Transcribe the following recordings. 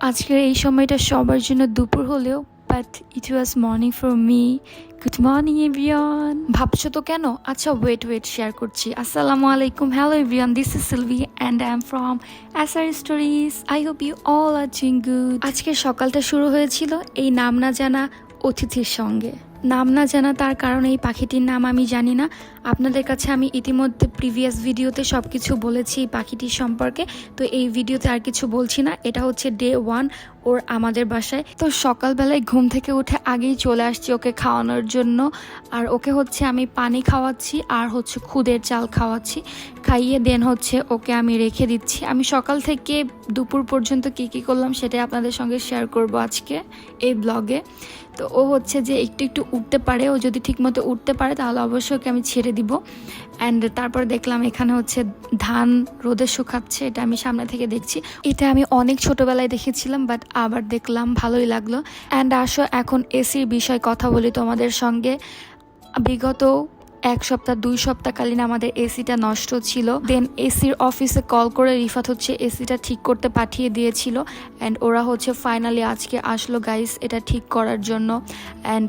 আজকের এই সময়টা সবার জন্য দুপুর হলেও but it was morning for me. Good morning everyone. ভাবছো তো কেন? আচ্ছা ওয়েট শেয়ার করছি। আসসালামু আলাইকুম, hello everyone, this is Silvi and I am from SR stories. I hope you all are doing good. আজকের সকালটা শুরু হয়েছিল এই নাম না জানা অতিথির সঙ্গে। নাম না জানা তার কারণ এই পাখিটির নাম আমি জানি না। আপনাদের কাছে আমি ইতিমধ্যে প্রিভিয়াস ভিডিওতে সব কিছু বলেছি এই পাখিটির সম্পর্কে, তো এই ভিডিওতে আর কিছু বলছি না। এটা হচ্ছে ডে 1 ওর আমাদের বাসায়। তো সকালবেলায় ঘুম থেকে উঠে আগেই চলে আসছি ওকে খাওয়ানোর জন্য। আর ওকে হচ্ছে আমি পানি খাওয়াচ্ছি আর হচ্ছে খুদের চাল খাওয়াচ্ছি, খাইয়ে দেন হচ্ছে ওকে আমি রেখে দিচ্ছি। আমি সকাল থেকে দুপুর পর্যন্ত কী করলাম সেটাই আপনাদের সঙ্গে শেয়ার করব আজকে এই ব্লগে। তো ও হচ্ছে যে একটু উঠতে পারে, ও যদি ঠিকমতো উঠতে পারে তাহলে অবশ্যই ওকে আমি ছেড়ে দিব। অ্যান্ড তারপর দেখলাম এখানে হচ্ছে ধান রোদে শুকাচ্ছে, এটা আমি সামনে থেকে দেখছি। এটা আমি অনেক ছোটবেলায় দেখেছিলাম, বাট আবার দেখলাম, ভালোই লাগলো। অ্যান্ড আসো এখন এসির বিষয় কথা বলি তোমাদের সঙ্গে। বিগত 1 সপ্তাহ 2 সপ্তাহকালীন আমাদের এসিটা নষ্ট ছিল। দেন এসির অফিসে কল করে রিফাত হচ্ছে এসিটা ঠিক করতে পাঠিয়ে দিয়েছিল। অ্যান্ড ওরা হচ্ছে ফাইনালি আজকে আসলো গাইস এটা ঠিক করার জন্য। অ্যান্ড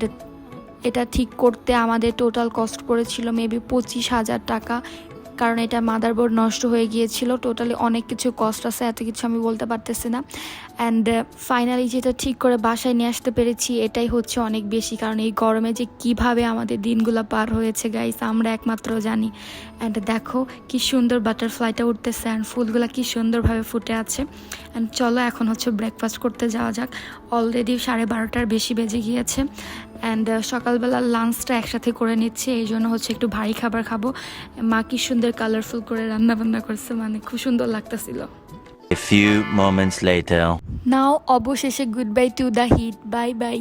এটা ঠিক করতে আমাদের টোটাল কস্ট পড়েছিল মেবি 25,000 টাকা, কারণ এটা মাদারবোর্ড নষ্ট হয়ে গিয়েছিল। টোটালি অনেক কিছু কস্ট আছে, এত কিছু আমি বলতে পারতেছি না। অ্যান্ড ফাইনালি যেটা ঠিক করে বাসায় নিয়ে আসতে পেরেছি এটাই হচ্ছে অনেক বেশি, কারণ এই গরমে যে কিভাবে আমাদের দিনগুলো পার হয়েছে গাইস আমরা একমাত্র জানি। অ্যান্ড দেখো কি সুন্দর বাটারফ্লাইটা উঠতেছে অ্যান্ড ফুলগুলো কি সুন্দরভাবে ফুটে আছে। অ্যান্ড চলো এখন হচ্ছে ব্রেকফাস্ট করতে যাওয়া যাক। অলরেডি 12:30টার বেশি বেজে গিয়েছে। অ্যান্ড সকালবেলা লাঞ্চটা একসাথে করে নিচ্ছে, এই জন্য হচ্ছে একটু ভারী খাবার খাবো। মা কি সুন্দর কালারফুল করে রান্না বান্না করছে, মানে খুব সুন্দর লাগতেছিল। A few moments later. Now অবশেষে good bye to the heat, bye bye.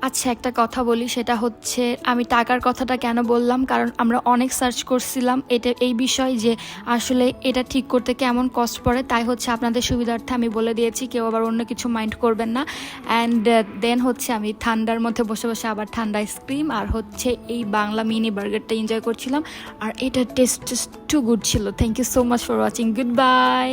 আচ্ছা একটা কথা বলি, সেটা হচ্ছে আমি টাকার কথাটা কেন বললাম, কারণ আমরা অনেক সার্চ করছিলাম এই বিষয় যে আসলে এটা ঠিক করতে কেমন কস্ট পড়ে, তাই হচ্ছে আপনাদের সুবিধার্থে আমি বলে দিয়েছি, কেউ আবার অন্য কিছু মাইন্ড করবেন না। অ্যান্ড দেন হচ্ছে আমি ঠান্ডার মধ্যে বসে বসে আবার ঠান্ডা আইসক্রিম আর হচ্ছে এই বাংলা মিনি বার্গারটা এনজয় করছিলাম। আর এটার টেস্ট টু গুড ছিল। Thank you so much for watching, good by.